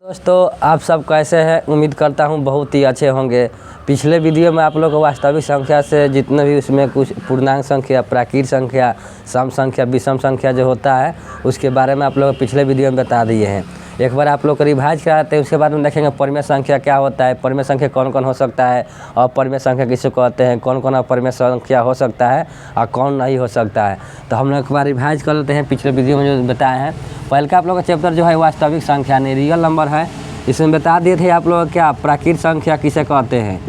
दोस्तों आप सब कैसे हैं। उम्मीद करता हूं बहुत ही अच्छे होंगे। पिछले वीडियो में आप लोग को वास्तविक संख्या से जितने भी उसमें कुछ पूर्णांक संख्या, प्राकृत संख्या, सम संख्या, विषम संख्या जो होता है उसके बारे में आप लोग पिछले वीडियो में बता दिए हैं। एक बार आप लोग को रिवाइज कराते हैं, उसके बाद में देखेंगे परिमेय संख्या क्या होता है, परिमेय संख्या कौन कौन हो सकता है, और परिमेय संख्या किसे कहते हैं, कौन कौन परिमेय संख्या हो सकता है और कौन नहीं हो सकता है। तो हम लोग एक बार रिवाइज कर लेते हैं पिछले वीडियो में जो बताए हैं। पहले का आप लोग का चैप्टर जो है वास्तविक संख्या यानी रियल नंबर है। इसमें बता दिए थे आप लोग क्या प्राकृत संख्या किसे कहते हैं,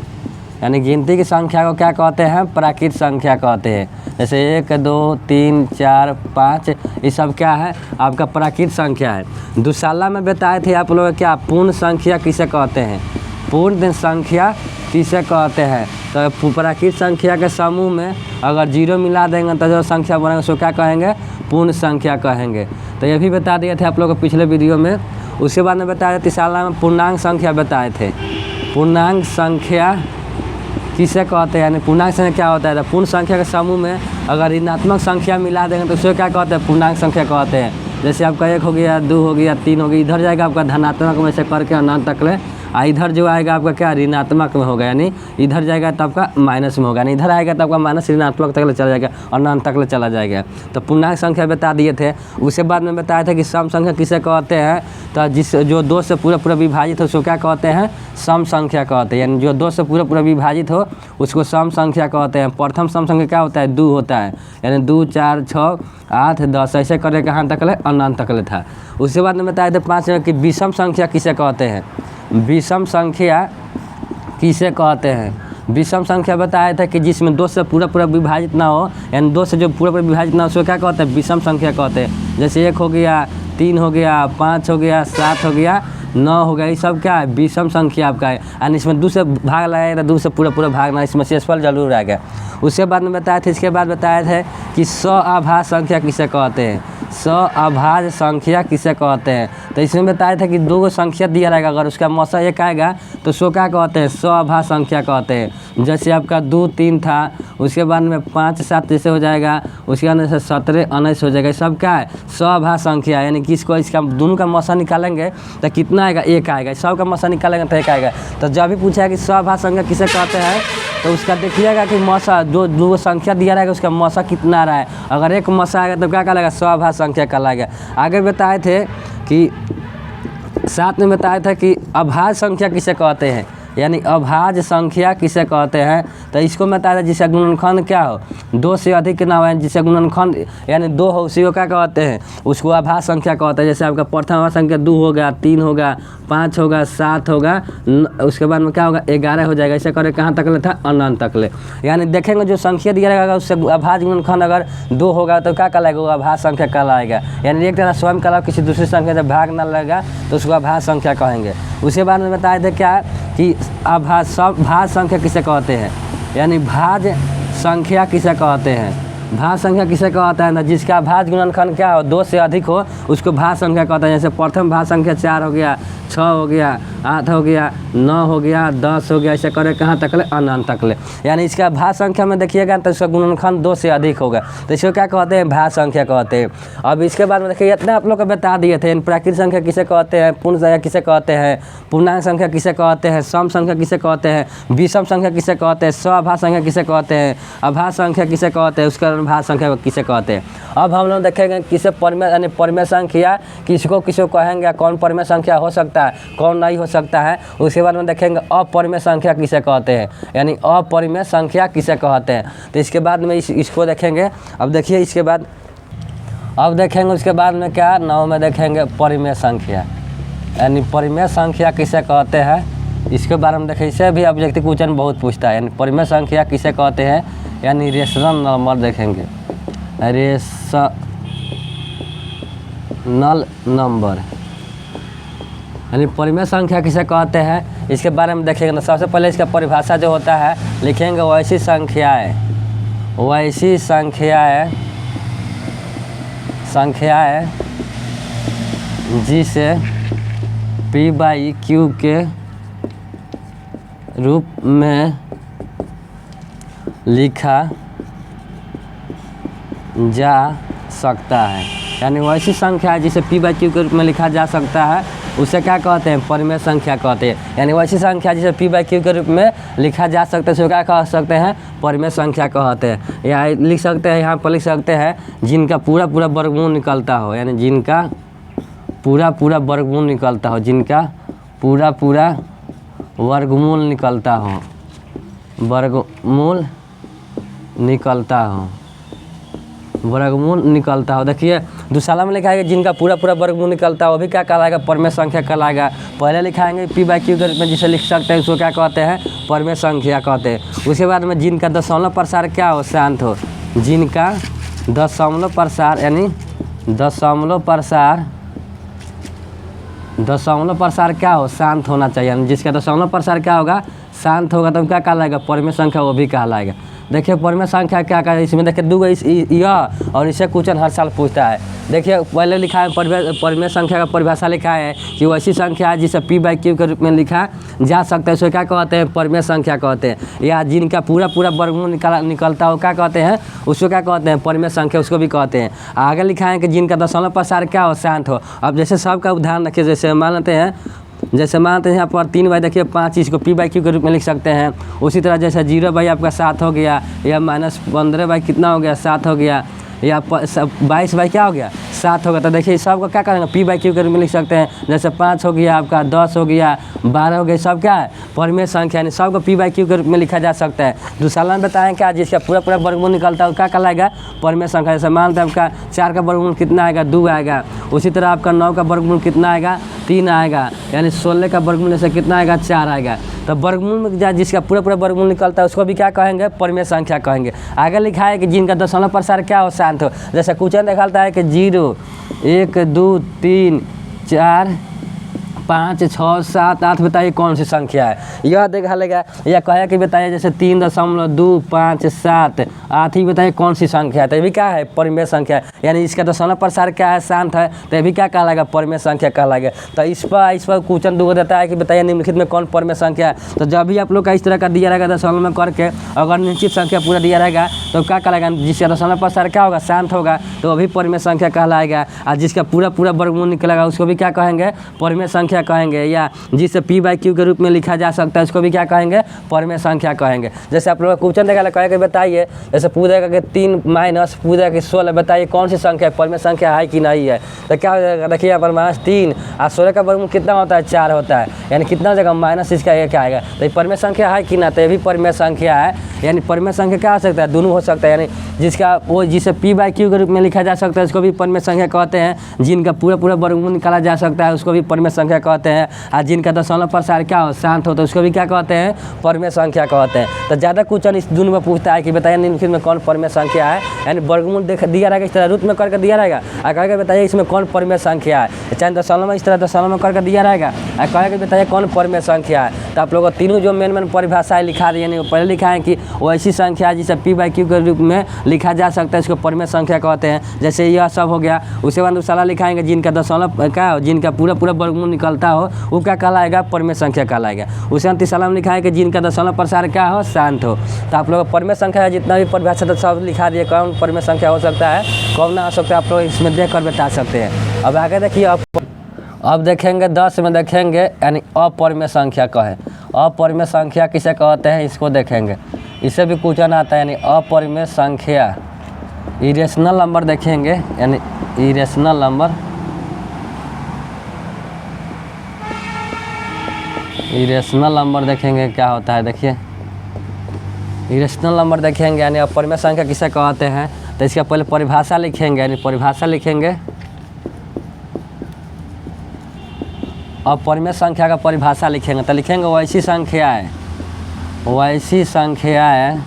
यानी गिनती की संख्या को क्या कहते हैं, प्राकृत संख्या कहते हैं। जैसे 1 2 3 4 5 ये सब क्या है आपका प्राकृत संख्या है। दुशाला में बताए थे आप लोग क्या पूर्ण संख्या किसे कहते हैं, पूर्ण संख्या किसे कहते हैं। तो प्राकृत संख्या के समूह में अगर 0 मिला देंगे तो जो संख्या बनेगा उसको क्या कहेंगे, पूर्ण संख्या कहेंगे। तो ये भी बता दिए थे आप लोग को पिछले वीडियो में। उसके बाद में बताया तिशाला में पूर्णांक संख्या बताए थे। पूर्णांक संख्या किसे कहते हैं, यानी पूर्णांक संख्या क्या होता है। तो पूर्ण संख्या के समूह में अगर ऋणात्मक संख्या मिला देंगे तो उसको क्या कहते हैं, पूर्णांक संख्या कहते हैं। जैसे आपका 1 हो गया, 2 हो गया, 3 हो गया, इधर जाएगा आपका धनात्मक में से करके अनंत तक ले, इधर जो आएगा आपका क्या ऋणात्मक में होगा, यानी इधर जाएगा तो आपका माइनस में होगा, यानी इधर आएगा तो आपका माइनस ऋणात्मक तक ले चला जाएगा और अनंत तक ले चला जाएगा। तो पूर्णांक संख्या बता दिए थे। उसके बाद में बताया था कि सम संख्या किसे कहते हैं। तो जो 2 से पूरा विभाजित हो उसको क्या कहते हैं, सम संख्या कहते हैं। यानी जो 2 से पूरा विभाजित हो उसको सम संख्या कहते हैं। प्रथम सम संख्या क्या होता है, 2 होता है, यानी 2 4 6 8 10 ऐसे करके कहाँ तक ले, अनंत तक ले था। उसके बाद में बताया था 5 कि विषम संख्या किसे कहते हैं। विषम संख्या किसे कहते हैं। विषम संख्या बताया था कि जिसमें 2 से पूरा विभाजित ना हो, यानी 2 से जो पूरा विभाजित ना हो उसको क्या कहते हैं, विषम संख्या कहते हैं। जैसे 1 हो गया, 3 हो गया, 5 हो गया, 7 हो गया, 9 हो गया, ये सब क्या है, विषम संख्या आपका है। यानी इसमें 2 से भाग लगाएगा तो 2 से पूरा भागना, इसमें शेषफल जरूर आएगा। उसके बाद में बताया था, इसके बाद बताया था कि सअभाज्य संख्या किसे कहते हैं। सअभाज्य संख्या किसे कहते हैं। तो इसमें बताया था कि 2 संख्या दिया रहेगा, अगर उसका मौसा 1 आएगा तो उसको क्या कहते हैं, सअभाज्य संख्या कहते हैं। जैसे आपका 2 3 था, उसके बाद में 5 7 जैसे हो जाएगा, उसके बाद से 17 19 हो जाएगा, सब क्या है, सअभाज्य संख्या। यानी कि इसको इसका दोनों का मौसा निकालेंगे तो कितना आएगा, 1 आएगा। सब का मौसा निकालेंगे तो 1 आएगा। तो जब भी पूछा कि सअभाज्य संख्या किसे कहते हैं तो उसका देखिएगा कि मौसा जो 2 संख्या दिया रहेगा उसका मौसा कितना आ रहा है। अगर 1 मौसा आएगा तो क्या कहलाएगा, सअभाज्य संख्या कहलाएगा। आगे बताए थे कि साथ में बताया था कि अभाज्य संख्या किसे कहते हैं, यानी अभाज्य संख्या किसे कहते हैं। तो इसको बताया था जिसे गुणनखंड क्या हो, 2 से अधिक ना हो, जिसे गुणनखंड यानी 2 हो उसी को क्या कहते हैं, उसको अभाज्य संख्या कहते हैं। जैसे आपका प्रथम अभाज्य संख्या 2 होगा, 3 होगा, 5 होगा, 7 होगा, उसके बाद में क्या होगा, 11 हो जाएगा। ऐसे करे कहाँ तक ले था, अनंत तक ले। यानी देखेंगे जो संख्या दिया रहेगा उससे अभाज्य गुणनखंड अगर 2 होगा तो क्या कहलाएगा, वो अभाज्य संख्या कहलाएगा। यानी एक तरह स्वयं का किसी दूसरी संख्या से भाग ना लगेगा तो उसको अभाज्य संख्या कहेंगे। उसके बाद में बताए थे क्या कि भाज्य संख्या किसे कहते हैं, यानी भाज्य संख्या किसे कहते हैं। भाज्य संख्या किसे कहता है ना, जिसका भाज्य गुणनखंड क्या हो, 2 से अधिक हो उसको भाज्य संख्या कहता है। जैसे प्रथम भाज्य संख्या 4 हो गया, 6 हो गया, 8 हो गया, 9 हो गया, 10 हो गया, ऐसे करे कहाँ तक ले, अनंत तक ले। यानी इसका भाज्य संख्या में देखिएगा तो इसका गुणनखंड 2 से अधिक होगा तो इसको क्या कहते हैं, भाज्य संख्या कहते हैं। अब इसके बाद में देखिए इतना आप लोग को बता दिए थे। प्राकृत संख्या किसे कहते हैं, पूर्ण संख्या किसे कहते हैं, पूर्णांक संख्या किसे कहते हैं, सम संख्या किसे कहते हैं, विषम संख्या किसे कहते हैं, सअभाज्य संख्या किसे कहते हैं, अभाज्य संख्या किसे कहते हैं, उसका भाज्य संख्या किसे कहते हैं। अब हम लोग देखेंगे किसे परिमेय यानी परिमेय संख्या किसको कहेंगे, कौन परिमेय संख्या हो सकता है, कौन नहीं हो सकता है। उसके बाद में देखेंगे अपरिमेय संख्या किसे कहते हैं, यानी अपरिमेय संख्या किसे कहते हैं। तो इसके बाद में इसको देखेंगे। अब देखिए इसके बाद अब देखेंगे उसके बाद में क्या 9 में देखेंगे परिमेय संख्या, यानी परिमेय संख्या किसे कहते हैं। इसके बारे में देखिए, इसे भी ऑब्जेक्टिव क्वेश्चन बहुत पूछता है। यानी परिमेय संख्या किसे कहते हैं, यानी रेशनल नंबर देखेंगे, रेशनल नंबर यानी परिमेय संख्या किसे कहते हैं। इसके बारे में देखेंगे ना, सबसे पहले इसका परिभाषा जो होता है लिखेंगे, वैसी संख्याएं जिसे P/Q के रूप में लिखा जा सकता है। यानी वैसी संख्या है जिसे P/Q के रूप में लिखा जा सकता है उसे क्या कहते हैं, परिमेय संख्या कहते हैं। यानी वैसी संख्या जिसे पी बाई क्यू के रूप में लिखा जा सकता है उसे क्या कह सकते हैं, परिमेय संख्या कहते हैं। या लिख सकते हैं, यहाँ पर लिख सकते हैं जिनका पूरा पूरा वर्गमूल निकलता हो, यानी जिनका पूरा पूरा वर्गमूल निकलता हो, जिनका पूरा पूरा वर्गमूल निकलता हो, वर्गमूल निकलता हो, वर्गमूल निकलता हो। देखिए दूसरा में लिखा है कि जिनका पूरा पूरा वर्गमूल निकलता हो वो भी क्या कहलाएगा, परिमेय संख्या कहलाएगा। पहले लिखाएंगे पी बाई क्यू के रूप में जिसे लिख सकते हैं उसको क्या कहते हैं, परिमेय संख्या कहते हैं। उसके बाद में जिनका दशमलव प्रसार क्या हो, शांत हो, जिनका दशमलव प्रसार यानी दशमलव प्रसार क्या हो, शांत होना चाहिए। यानी जिसका दशमलव प्रसार क्या होगा, शांत होगा तो क्या कहलाएगा, परिमेय संख्या वो भी कहलाएगा। देखिए परिमेय संख्या क्या है, इसमें देखिए दो यह और इससे क्वेश्चन हर साल पूछता है। देखिए पहले लिखा है परिमेय संख्या का परिभाषा लिखा है कि वैसी संख्या है जिसे पी बाई क्यू के रूप में लिखा जा सकता है उसे क्या कहते हैं, परिमेय संख्या कहते हैं। या जिनका पूरा पूरा वर्गमूल निकलता हो क्या कहते हैं, उसको क्या कहते हैं, परिमेय संख्या उसको भी कहते हैं। आगे लिखा है कि जिनका दशमलव प्रसार क्या हो, शांत हो। अब जैसे सबका उदाहरण रखिए, जैसे मान लेते हैं यहाँ पर 3 बाई देखिए 5, इसको पी बाई क्यू के रूप में लिख सकते हैं। उसी तरह जैसे 0 बाई आपका 7 हो गया, या -15 बाई कितना हो गया, 7 हो गया, या 22 बाई क्या हो गया, 7 होगा। तो देखिए सबको क्या करेंगे, पी बाई क्यू के रूप में लिख सकते हैं। जैसे 5 हो गया आपका, 10 हो गया, 12 हो गया, सब क्या है, परिमेय संख्या, यानी सबको पी बाई क्यू के रूप में लिखा जा सकता है। दूसरा में बताएं क्या, जिसका पूरा पूरा वर्गमूल निकलता है क्या कहलाएगा, परिमेय संख्या। जैसे मानते हैं आपका 4 का वर्गमूल कितना आएगा, 2 आएगा। उसी तरह आपका 9 का वर्गमूल कितना आएगा, 3 आएगा। यानी 16 का वर्गमूल जैसे कितना आएगा, 4 आएगा। तो वर्गमूल में जिसका पूरा पूरा वर्गमूल निकलता है उसको भी क्या कहेंगे, परिमेय संख्या कहेंगे। आगे लिखा है कि जिनका दशमलव प्रसार क्या हो, शांत हो। जैसे क्वेश्चन निकलता है कि 0 1 2 3 4 5 6 7 8 बताइए कौन सी संख्या है। यह देखा लेगा या कहे कि बताइए जैसे 3.257 8 ही बताइए कौन सी संख्या है, तो ये भी क्या है, परिमेय संख्या है। यानी इसका दशमलव प्रसार क्या है, शांत है, तो ये भी क्या कहलाएगा, परिमेय संख्या कहलाएगा। तो इस पर क्वेश्चन दो देता है कि बताइए निम्नलिखित में कौन परिमेय संख्या है। तो जब भी आप लोग का इस तरह का दिया रहेगा दशमलव में करके, अगर निश्चित संख्या पूरा दिया रहेगा तो क्या कहलाएगा, जिसका दशमलव प्रसार क्या होगा, शांत होगा, तो वो भी परिमेय संख्या कहलाएगा। और जिसका पूरा पूरा वर्गमूल निकलेगा उसको भी क्या कहेंगे, परिमेय संख्या कहेंगे। या जिसे पी बाई क्यू के रूप में लिखा जा सकता है उसको भी क्या कहेंगे, परिमेय संख्या कहेंगे। जैसे आप लोग क्वेश्चन देखा कहे कि बताइए, जैसे पूछेगा कि 3 माइनस पूछेगा कि 16 बताइए कौन सी संख्या है, परिमेय संख्या है कि नहीं है। तो क्या हो जाएगा, देखिए यहाँ पर -3 और 16 का वर्गमूल कितना होता है, 4 होता है। यानी कितना जगह माइनस इसका ये क्या आएगा, तो ये परिमेय संख्या है कि ना, तो ये भी परिमेय संख्या है। यानी परिमेय संख्या क्या हो सकता है, दोनों हो सकता है। यानी जिसे पी बाई क्यू के रूप में लिखा जा सकता है उसको भी परिमेय संख्या कहते हैं। जिनका पूरा पूरा वर्गमूल निकाला जा सकता है उसको भी परिमेय संख्या कहते हैं। और जिनका दशमलव प्रसार क्या हो, शांत हो, तो उसको भी क्या कहते हैं, परिमेय संख्या कहते हैं। तो ज़्यादा क्वेश्चन इस दोनों में पूछता है कि बताइए निम्नलिखित में कौन परिमेय संख्या है। यानी वर्गमूल दिया रहेगा इस तरह रूप में करके दिया रहेगा, और कहेगा बताइए इसमें कौन परिमेय संख्या है। चाहे दशमलव में इस तरह दशमलव में करके दिया रहेगा, और कहेगा बताइए कौन परिमेय संख्या है। तो आप लोगों को तीनों जो मेन परिभाषाएं लिखा दी, यानी पहले लिखा है कि वो ऐसी संख्या जिसे पी बाई क्यू के रूप में लिखा जा सकता है इसको परिमेय संख्या कहते हैं। जैसे यह सब हो गया। उसके बाद दूसरा लिखाएंगे जिनका दशमलव क्या हो, जिनका पूरा पूरा वर्गमूल निकलता हो वो क्या कहलाएगा, परिमेय संख्या कहलाएगा। उसके बाद तीसरा में लिखा है कि जिनका दशमलव प्रसार क्या हो, शांत हो। तो आप लोग परिमेय संख्या जितना भी परिभाषा सब लिखा दिए, कौन परिमेय संख्या हो सकता है, कौन ना हो सकता है, आप लोग इसमें देख कर बता सकते हैं। अब आगे देखिए, अब देखेंगे 10 में देखेंगे यानी अपरिमेय संख्या कहे। अपरिमेय संख्या किसे कहते हैं इसको देखेंगे, इससे भी क्वेश्चन आता है। यानी अपरिमेय संख्या, इरेशनल नंबर देखेंगे, यानी इरेशनल नंबर, इरेशनल नंबर देखेंगे क्या होता है। देखिए इरेशनल नंबर देखेंगे यानी अपरिमेय संख्या किसे कहते हैं, तो इसका पहले परिभाषा लिखेंगे। यानी परिभाषा लिखेंगे, अपरिमेय संख्या का परिभाषा लिखेंगे तो लिखेंगे वैसी संख्या है, वैसी संख्या है,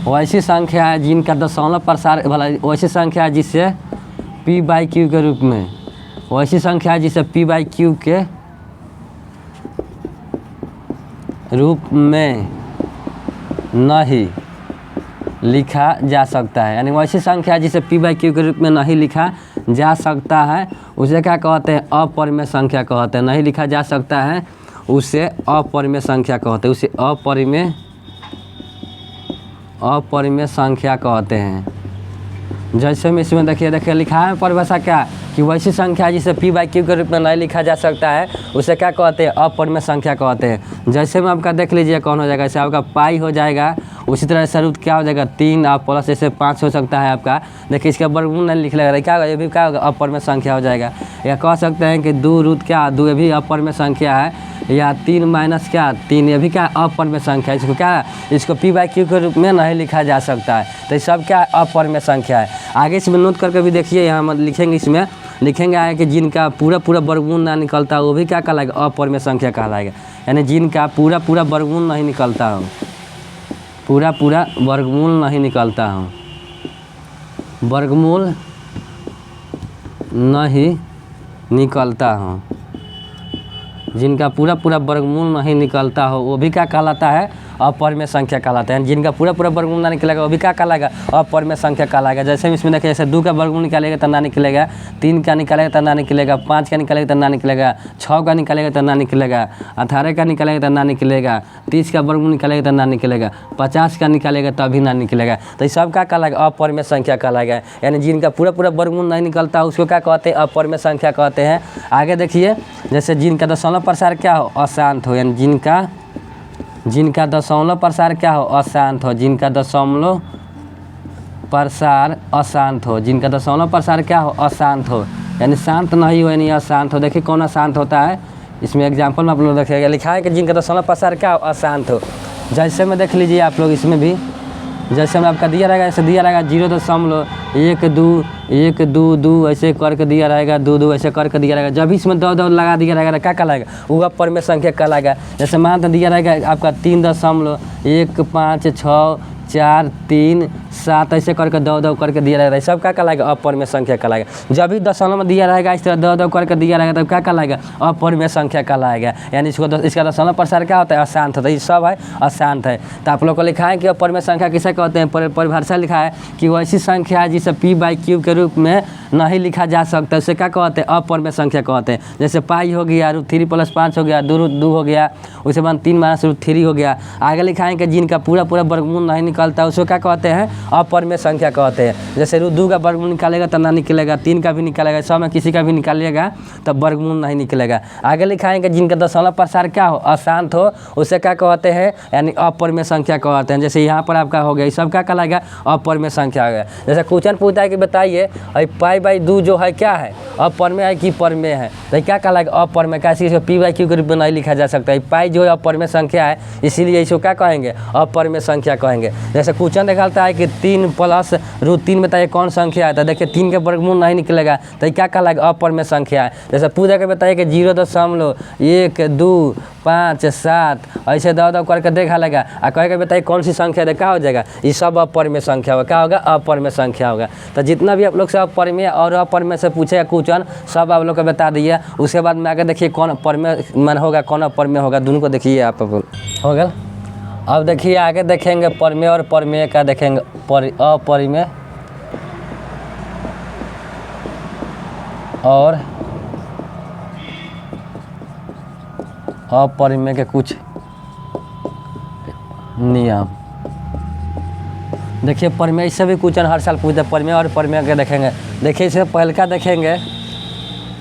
वैसी संख्या है जिनका दशमलव प्रसार वाला, वैसी संख्या है जिससे पी बाई क्यू के रूप में, वैसी संख्या है जिसे पी बाई क्यू के रूप में नहीं लिखा जा सकता है। यानी वैसी संख्या जिसे पी बाई क्यू के रूप में नहीं लिखा जा सकता है उसे क्या कहते हैं, अपरिमेय संख्या कहते हैं। नहीं लिखा जा सकता है उसे अपरिमेय संख्या कहते हैं, उसे अपरिमेय संख्या कहते हैं। जैसे में इसमें देखिए लिखा है परिभाषा क्या कि वैसी संख्या जिसे पी बाई क्यू के रूप में नहीं लिखा जा सकता है उसे क्या कहते हैं, अपरिमेय संख्या कहते हैं। जैसे में आपका देख लीजिए कौन हो जाएगा, जैसे आपका पाई हो जाएगा, उसी तरह से रूट क्या हो जाएगा 3 और प्लस जैसे 5 हो सकता है आपका। देखिए इसका वर्गमूल नहीं लिख लेगा, क्या होगा, ये भी क्या होगा, अपरिमेय संख्या हो जाएगा। या कह सकते हैं कि 2 रूट क्या 2, ये भी अपरिमेय संख्या है। या 3 माइनस क्या 3, ये भी क्या अपरिमेय संख्या है। इसको क्या, इसको पी बाई क्यू के रूप में नहीं लिखा जा सकता है, तो ये सब क्या अपरिमेय संख्या है। आगे इसमें नोट करके भी देखिए, यहाँ लिखेंगे, इसमें लिखेंगे आगे कि जिनका पूरा वर्गमूल ना निकलता वो भी क्या कहलाएगा, अपरिमेय संख्या कहलाएगा। यानी जिनका पूरा वर्गमूल नहीं निकलता हो, पूरा वर्गमूल नहीं निकलता हो, वर्गमूल नहीं निकलता हो, जिनका पूरा वर्गमूल नहीं निकलता हो वो भी क्या कहलाता है, अपरिमेय संख्या कहलाता है। जिनका पूरा वर्गमूल ना निकलेगा वो भी क्या कहलाएगा, अपरिमेय संख्या कहलाएगा। जैसे इसमें देखिए, जैसे 2 का वर्गमूल निकालेगा तो ना निकलेगा, 3 का निकालेगा तो ना निकलेगा, 5 का निकालेगा तो ना निकलेगा, 6 का निकालेगा तो ना निकलेगा, 18 का निकालेगा तो ना निकलेगा, 30 का वर्गमूल निकालेगा तो ना निकलेगा, 50 का निकालेगा तभी ना निकलेगा। तो ये सब क्या कहलाएगा, अपरिमेय संख्या कहलाएगा। यानी जिनका पूरा वर्गमूल नहीं निकलता उसको क्या कहते हैं, अपरिमेय संख्या कहते हैं। आगे देखिए, जैसे जिनका दशमलव प्रसार क्या हो, अशांत हो, यानी जिनका दशमलव प्रसार क्या हो, अशांत हो, जिनका दशमलव प्रसार अशांत हो, जिनका दशमलव प्रसार क्या हो, अशांत हो, यानी शांत नहीं हो, यानी अशांत हो। देखिए कौन अशांत होता है, इसमें एग्जाम्पल में आप लोग देखिएगा, लिखा है कि जिनका दशमलव प्रसार क्या हो, अशांत हो। जैसे में देख लीजिए आप लोग, इसमें भी जैसे में आपका दिया रहेगा, ऐसे दिया रहेगा 0.122 ऐसे करके दिया रहेगा, 2 ऐसे करके दिया रहेगा। जब इसमें 2 लगा दिया रहेगा तो क्या कहलाएगा, वो अपरिमेय संख्या कहलाएगा। जैसे मान तो दिया रहेगा आपका 3.15643 ऐसे करके 2 करके दिया रहेगा, सब क्या कहलाएगा, अपरिमेय संख्या कहलाएगा। जब भी दशमलव में दिया रहेगा इस तरह 2 करके दिया रहेगा तब क्या कहलाएगा, अपरिमेय संख्या कहलाएगा। यानी इसका दशमलव प्रसार क्या होता है, अशांत होता है। ये सब है अशांत है। तो आप लोग को लिखा है कि अपरिमेय संख्या किसे कहते हैं, परिभाषा लिखा है कि वैसी संख्या है जिसे पी बाई क्यू के रूप में नहीं लिखा जा सकता, उसे क्या कहते हैं, अपरिमेय संख्या कहते हैं। जैसे पाई हो गया, √3 + 5 हो गया, 2 हो गया, उसके बाद 3 - √3 हो गया। आगे लिखा है कि जिनका पूरा वर्गमूल नहीं निकलता उसको क्या कहते हैं, अपरिमेय संख्या कहते हैं। जैसे √2 का वर्गमूल निकालेगा तो ना निकलेगा, 3 का भी निकालेगा, सब में किसी का भी निकालिएगा तब वर्गमूल नहीं निकलेगा। आगे लिखा है कि जिनका दशमलव प्रसार क्या हो, अशांत हो, उसे क्या कहते हैं, यानी अपरिमेय संख्या कहते हैं। जैसे यहाँ पर आपका हो गया, ये सब क्या कहलाएगा, अपरिमेय संख्या हो गया। जैसे क्वेश्चन पूछता है कि बताइए पाई बाई 2 जो है क्या है, अपरिमेय है कि परिमेय है, तो क्या कहलाएगा, अपरिमेय। कैसे, इसको पी बाई क्यू के रूप में नहीं लिखा जा सकता है। पाई जो है अपरिमेय संख्या है, इसीलिए इसको क्या कहेंगे, अपरिमेय संख्या कहेंगे। जैसे क्वेश्चन निकालता है कि 3 + √3 बताइए कौन संख्या है, तो देखिए 3 के वर्गमूल नहीं निकलेगा, तो क्या कहलाएगा, अपरिमेय संख्या है। जैसे पूछा के बताइए कि 0.12557 ऐसे 2 करके देखा लगा, और कह के बताइए कौन सी संख्या है, क्या हो जाएगा, ये सब अपरिमेय संख्या होगा। क्या होगा, अपरिमेय संख्या होगा। तो जितना भी आप लोग से अपरिमेय और अपरिमेय से पूछेगा क्वेश्चन, सब आप लोग को बता दिए। उसके बाद में आगे देखिए कौन परिमेय मन होगा, कौन अपरिमेय होगा, दोनों को देखिए आप हो गया। अब देखिए आगे देखेंगे परिमेय और परिमेय का देखेंगे, अपरिमेय और अपरिमेय के कुछ नियम। देखिए परिमेय से भी क्वेश्चन हर साल पूछते हैं, परिमेय और परिमेय के देखेंगे। देखिए इसे पहल का देखेंगे,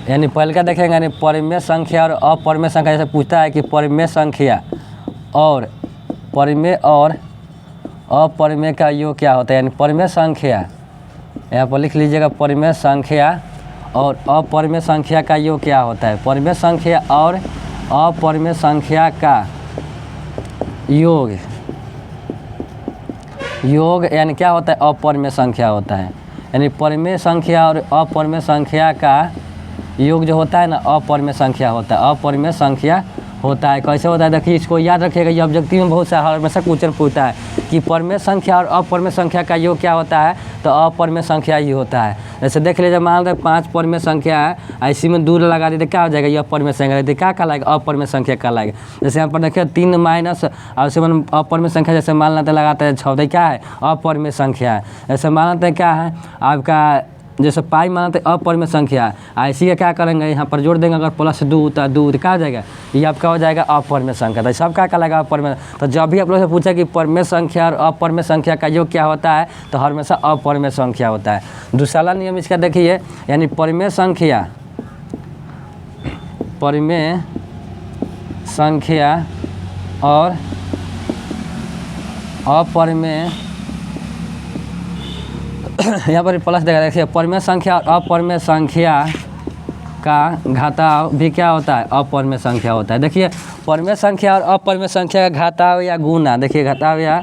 यानी पहल का देखेंगे, यानी परिमेय संख्या और अपरिमेय संख्या। जैसे पूछता है कि परिमेय संख्या और परिमेय और अपरिमेय का योग क्या होता है, यानी परिमेय संख्या, यहाँ पर लिख लीजिएगा, परिमेय संख्या और अपरिमेय संख्या का योग क्या होता है। परिमेय संख्या और अपरिमेय संख्या का योग यानी क्या होता है, अपरिमेय संख्या होता है। यानी परिमेय संख्या और अपरिमेय संख्या का योग जो होता है ना, अपरिमेय संख्या होता है, अपरिमेय संख्या होता है। कैसे होता है, देखिए इसको याद रखिएगा, ये ऑब्जेक्टिव में बहुत सा हमेशा क्वेश्चन पूछता है कि परिमेय संख्या और अपरिमेय संख्या का योग क्या होता है, तो अपरिमेय संख्या ही होता है। जैसे देख लीजिए, मान लो 5 परिमेय संख्या है, ऐसी में 2 लगा दीजिए, क्या हो जाएगा, ये अपरिमेय संख्या, क्या कहलाएगा, अपरिमेय संख्या कहलाएगा। जैसे यहाँ पर देखिए 3 माइनस और उसके बाद अपरिमेय संख्या, जैसे मान लेते लगाते हैं 6, क्या है, अपरिमेय संख्या है। जैसे मान लेते हैं क्या है आपका जैसे पाई माना तो अपरिमेय संख्या है, इसी का क्या करेंगे यहाँ पर जोड़ देंगे, अगर +2 तो 2 क्या हो जाएगा, ये आपका हो जाएगा अपरिमेय संख्या। तो सब क्या कहलाएगा अपरिमेय। तो जब भी आप लोग से पूछा कि परिमेय संख्या और अपरिमेय संख्या का योग क्या होता है तो हमेशा अपरिमेय संख्या होता है। दूसरा नियम इसका देखिए, यानी परिमेय संख्या और अपरिमेय यहाँ पर प्लस देखा, देखिए परिमेय संख्या और अपरिमेय संख्या का घाताव भी क्या होता है, अपरिमेय संख्या होता है। देखिए परिमेय संख्या और अपरिमेय संख्या का घाताव या गुना, देखिए घाताव या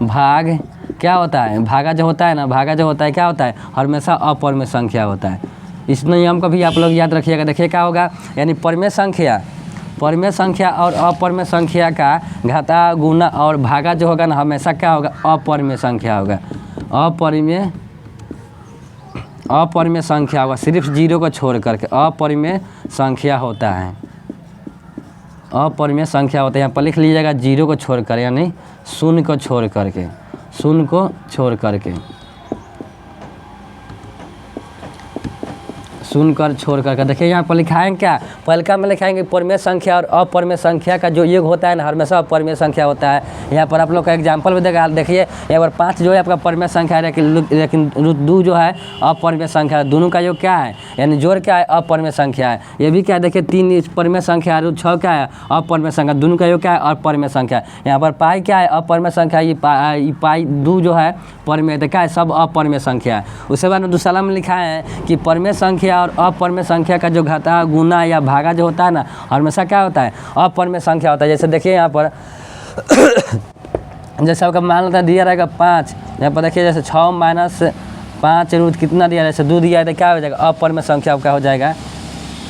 भाग क्या होता है, भागा जो होता है ना, भागा जो होता है क्या होता है, हमेशा अपरिमेय संख्या होता है। इस नियम को भी आप लोग याद रखिएगा। देखिए क्या होगा, यानी परिमेय संख्या और अपरिमेय संख्या का घाताव गुना और भागा जो होगा ना हमेशा क्या होगा, अपरिमेय संख्या होगा। अपरिमेय संख्या होगा, सिर्फ 0 को छोड़ करके अपरिमेय संख्या होता है। अपरिमेय संख्या होता है, यहाँ पर लिख लीजिएगा 0 को छोड़ कर, यानी 0 को छोड़ करके, 0 को छोड़ करके, 0 छोड़ करके। देखिए यहाँ पर लिखाएंगे क्या, पहलका में लिखाएंगे परिमेय संख्या और अपरिमेय संख्या का जो योग होता है ना हमेशा अपरिमेय संख्या होता है। यहाँ पर आप लोग का एग्जाम्पल भी देगा, देखिए यहाँ पर 5 जो है आपका परिमेय संख्या है, लेकिन √2 जो है अपरिमेय संख्या है। दोनों का योग क्या है, यानी जोड़ क्या है, अपरिमेय संख्या है। ये भी क्या है, देखिए 3 परिमेय संख्या है, √6 क्या है, अपरिमेय संख्या, दोनों का योग क्या है, अपरिमेय संख्या। यहाँ पर पाई क्या है, अपरिमेय संख्या, ये पाई 2 जो है परिमेय, तो क्या है, सब अपरिमेय संख्या है। उसके बाद में दूसरा में लिखा है कि परिमेय संख्या और अपरिमेय संख्या का जो घाताव गुना या भागा जो होता है ना हमेशा क्या होता है, अपरिमेय संख्या होता है। जैसे देखिए यहाँ पर जैसे आपका मान लेता है दिया रहेगा 5, यहाँ पर देखिए जैसे 6 - 5 रूट कितना दिया, जैसे 2 दिया है तो क्या हो जाएगा, अपरिमेय संख्या क्या हो जाएगा,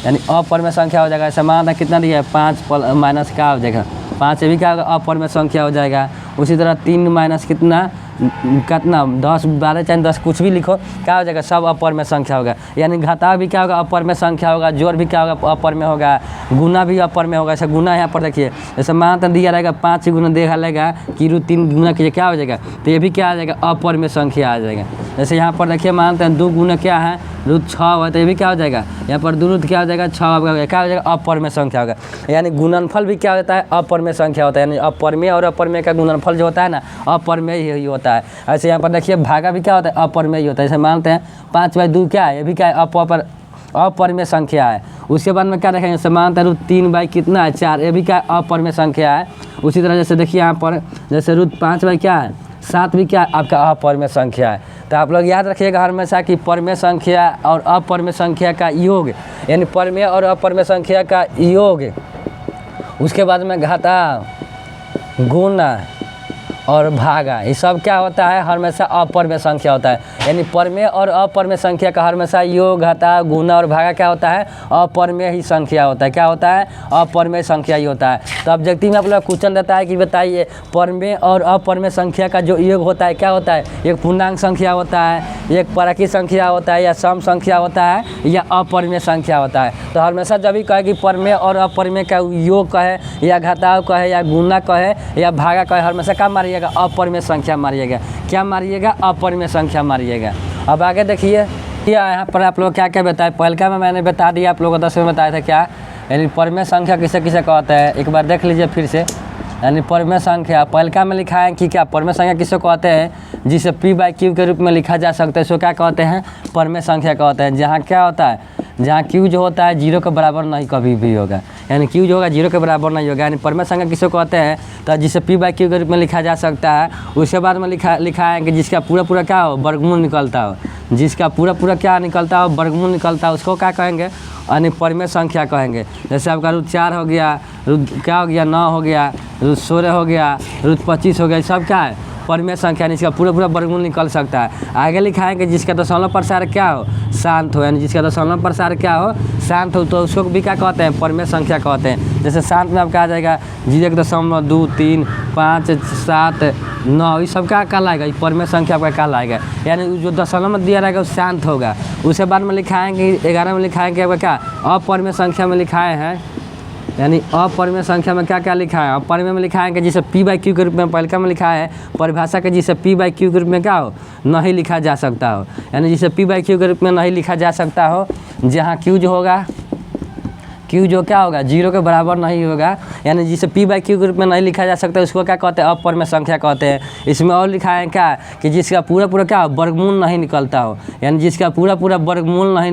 यानी अपरिमेय संख्या हो जाएगा। ऐसे मान लेता कितना दिया है 5 माइनस क्या हो जाएगा 5, ये भी क्या होगा, अपरिमेय संख्या हो जाएगा। उसी तरह 3 माइनस कितना 10 12 चाहे 10 कुछ भी लिखो क्या हो जाएगा, सब अपरिमेय संख्या होगा। यानी घाताव भी क्या होगा, अपरिमेय संख्या होगा, जोड़ भी क्या होगा, अपरिमेय होगा, गुना भी अपरिमेय होगा। ऐसा गुना यहाँ पर देखिए जैसे मान दिया रहेगा 5 गुना देखा लेगा कि √3 गुना कीजिए क्या हो जाएगा, तो ये भी क्या आ जाएगा, अपरिमेय संख्या आ जाएगा। जैसे यहाँ पर देखिए मानते हैं 2 गुना क्या है, √6 है, तो ये भी क्या हो जाएगा, यहाँ पर 2 क्या हो जाएगा, 6 क्या हो जाएगा, अपरिमेय संख्या होगा। यानी गुणनफल भी क्या होता है, अपरिमेय संख्या होता है। यानी अपरिमेय और अपरिमेय का गुणनफल जो होता है ना अपरिमेय ही होता है। ऐसे यहाँ पर देखिए भागा भी क्या होता है, अपरिमेय ही होता है। जैसे मानते हैं 5/2 क्या है, ये भी क्या है, अपरिमेय संख्या है। उसके बाद में क्या देखेंगे, जैसे मानते हैं √3 कितना है 4, ये भी क्या है, अपरिमेय संख्या है। उसी तरह जैसे देखिए यहाँ पर जैसे √5 क्या है 7 भी क्या है, आपका अपरिमेय संख्या है। तो आप लोग याद रखिएगा हमेशा कि परिमेय संख्या और अपरिमेय संख्या का योग, यानी परिमेय और अपरिमेय संख्या का योग, उसके बाद में घाताव गुना और भागा, ये सब क्या होता है, हमेशा अपरिमेय संख्या होता है। यानी परिमेय और अपरिमेय संख्या का हमेशा योग घाताव गुना और भागा क्या होता है, अपरिमेय ही संख्या होता है। क्या होता है, अपरिमेय संख्या ही होता है। तो ऑब्जेक्टिव में आप लोग क्वेश्चन देता है कि बताइए परिमेय और अपरिमेय संख्या का जो योग होता है क्या होता है, एक पूर्णांक संख्या होता है, एक प्राकृत संख्या होता है, या सम संख्या होता है, या अपरिमेय संख्या होता है। तो हमेशा जब भी कहे कि परिमेय और अपरिमेय का योग कहे, या घाताव कहे, या गुना कहे, या भागा कहे, हमेशा क्या मारिएगा, अपरिमेय संख्या मारिएगा। क्या मारिएगा, अपरिमेय संख्या मारिएगा। अब आगे देखिए यहाँ पर आप लोग क्या क्या बताए, पहलका में मैंने बता दिया, आप लोगों को 10 में बताया था क्या, यानी परिमेय संख्या किसे किसे कहते हैं, एक बार देख लीजिए फिर से। यानी परिमेय संख्या पहलका में लिखा है कि क्या, परिमेय संख्या किसे कहते हैं, जिसे P/Q के रूप में लिखा जा सकता है, सो क्या कहते हैं, परिमेय संख्या कहते हैं। जहाँ क्या होता है, जहाँ Q जो होता है 0 के बराबर नहीं कभी भी होगा, यानी Q जो होगा 0 के बराबर नहीं होगा। यानी परिमेय संख्या किसे कहते हैं, तो जिसे P/Q के रूप में लिखा जा सकता है। उसके बाद में लिखा है कि जिसका पूरा क्या हो, वर्गमूल निकलता हो, जिसका पूरा क्या निकलता हो, वर्गमूल निकलता है, उसको क्या कहेंगे, यानी परिमेय संख्या कहेंगे। जैसे आपका √4 हो गया, क्या हो गया 9 हो गया, √16 हो गया, √25 हो गया, सब क्या है, परिमेय संख्या, इसका पूरा वर्गमूल निकल सकता है। आगे लिखा है कि जिसका दशमलव प्रसार क्या हो, शांत हो, यानी जिसका दशमलव प्रसार क्या हो, शांत हो, तो उसको भी क्या कहते हैं, परिमेय संख्या कहते हैं। जैसे शांत में आपका आ जाएगा 0.2 3 5 7 9, ये सब क्या कहलाएगा, परिमेय संख्या आपका कहलाएगा। यानी जो दशमलव में दिया रहेगा वो शांत होगा। उसके बाद में लिखा है कि 11 में लिखा है कि आपका क्या, अपरिमेय संख्या में लिखाए हैं, यानी अपरिमेय संख्या में क्या क्या लिखा है, अपरिमेय में लिखा है कि जिसे p/q के रूप में पहले में लिखा है परिभाषा के जिसे p/q के रूप में क्या हो नहीं लिखा जा सकता हो, यानी जिसे p/q के रूप में नहीं लिखा जा सकता हो, जहाँ q जो होगा q जो क्या होगा 0 के बराबर नहीं होगा, यानी जिसे p/q के रूप में नहीं लिखा जा सकता उसको क्या कहते हैं अपरिमेय संख्या कहते हैं। इसमें और लिखा है क्या कि जिसका पूरा क्या हो वर्गमूल नहीं निकलता हो, यानी जिसका पूरा वर्गमूल नहीं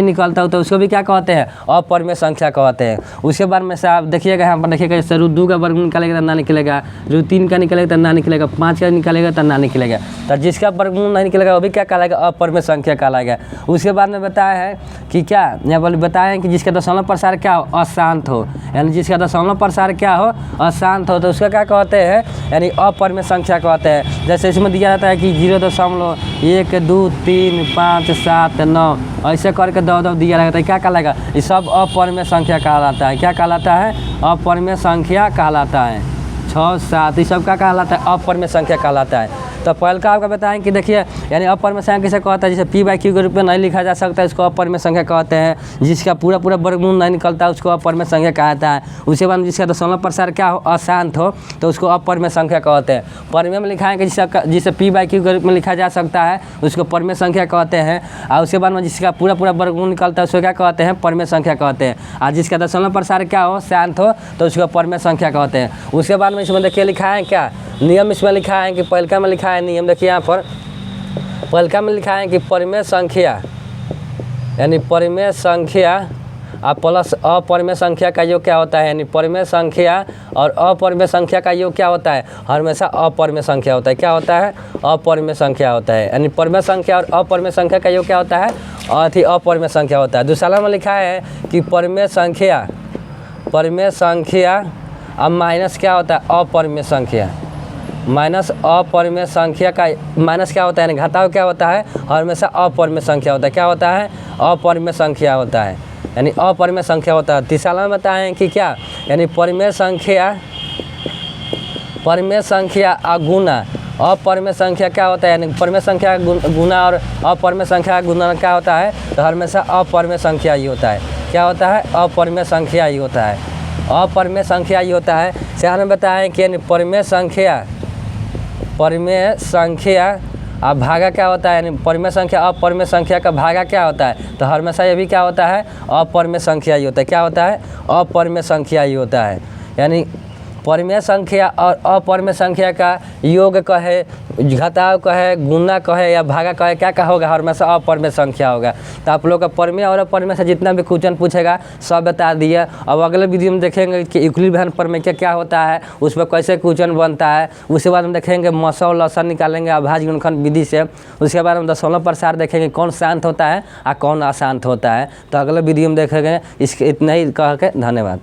निकलता हो तो उसको भी क्या कहते हैं अपरिमेय संख्या कहते हैं। उसके बाद में से आप देखिएगा यहाँ पर देखिएगा जैसे √2 का वर्गमूल निकालेगा तो ना निकलेगा, √3 का निकलेगा तो ना निकलेगा, 5 का निकलेगा तो ना निकलेगा, तो जिसका वर्गमूल नहीं निकलेगा वो भी क्या कहलाएगा अपरिमेय संख्या कहलाएगा। उसके बाद में बताया है कि क्या यहाँ पर बताया है कि जिसका दशमलव प्रसार क्या हो अशांत हो, यानी जिसका दशमलव प्रसार क्या हो अशांत हो तो उसका क्या कहते हैं यानी अपरिमेय संख्या कहते हैं। जैसे इसमें दिया जाता है कि 0.1 2 3 5 7 9 ऐसे करके दो दिया रहता है, क्या कहलाएगा ये सब अपरिमेय संख्या कहलाता है। क्या कहलाता है अपरिमेय संख्या कहलाता है। 6 7 ये सब क्या कहलाता है अपरिमेय संख्या कहलाता है। तो पहले का आपका बताएं कि देखिए यानी अपरिमेय संख्या किसे कहता है, जिसे p/q के रूप में नहीं लिखा जा सकता इसको अपरिमेय संख्या कहते हैं। जिसका पूरा वर्गमूल नहीं निकलता उसको अपरिमेय संख्या कहता है। उसके बाद जिसका दशमलव प्रसार क्या हो अशांत हो तो उसको अपरिमेय संख्या कहते हैं। परिमेय में लिखा है कि जिसे p/q के रूप में लिखा जा सकता है उसको परिमेय संख्या कहते हैं। और उसके बाद में जिसका पूरा वर्गमूल निकलता है उसको क्या कहते हैं परिमेय संख्या कहते हैं। और जिसका दशमलव प्रसार क्या हो शांत हो तो उसको परिमेय संख्या कहते हैं। उसके बाद में इसमें देखिए लिखा है क्या नियम, इसमें लिखा है कि पहलका में लिखा है नियम, देखिए यहाँ पर पहलका में लिखा है कि परिमेय संख्या यानी परिमेय संख्या प्लस अपरिमेय संख्या का योग क्या होता है, यानी परिमेय संख्या और अपरिमेय संख्या का योग क्या होता है हमेशा अपरिमेय संख्या होता है। क्या होता है अपरिमेय संख्या होता है, यानी परिमेय संख्या और अपरिमेय संख्या का योग क्या होता है अपरिमेय संख्या होता है। दूसरा में लिखा है कि परिमेय संख्या अब माइनस क्या होता है अपरिमेय संख्या, माइनस अपरिमेय संख्या का माइनस क्या होता है यानी घटाव क्या होता है हमेशा अपरिमेय संख्या होता है। क्या होता है अपरिमेय संख्या होता है, यानी अपरिमेय संख्या होता है। तीसरा में बताएं कि क्या यानी परिमेय संख्या गुना अपरिमेय संख्या क्या होता है, यानी परिमेय संख्या गुना और अपरिमेय संख्या गुना क्या होता है तो हमेशा अपरिमेय संख्या ही होता है। क्या होता है अपरिमेय संख्या ही होता है, अपरिमेय संख्या ही होता है। चार में बताएं कि यानी परिमेय संख्या अब भागा क्या होता है, यानी परिमेय संख्या अपरिमेय संख्या का भागा क्या होता है तो हमेशा ये भी क्या होता है अपरिमेय संख्या ही होता है। क्या होता है अपरिमेय संख्या ही होता है, यानी परिमेय संख्या और अपरिमेय संख्या का योग कहे घटाव कहे गुना कहे या भागा कहे क्या होगा हमेशा अपरिमेय संख्या होगा। तो आप लोग का परिमेय और अपरिमेय से जितना भी क्वेश्चन पूछेगा सब बता दिए। अब अगले वीडियो में देखेंगे कि यूक्लिड भाज्य प्रमेय क्या होता है, उस पर कैसे क्वेश्चन बनता है। उसके बाद हम देखेंगे मौसा और लसन निकालेंगे अभाज्य गुणनखंड विधि से। उसके बाद हम दशमलव प्रसार देखेंगे कौन शांत होता है और कौन अशांत होता है। तो अगले वीडियो में देखेंगे। इसके इतना ही कह के धन्यवाद।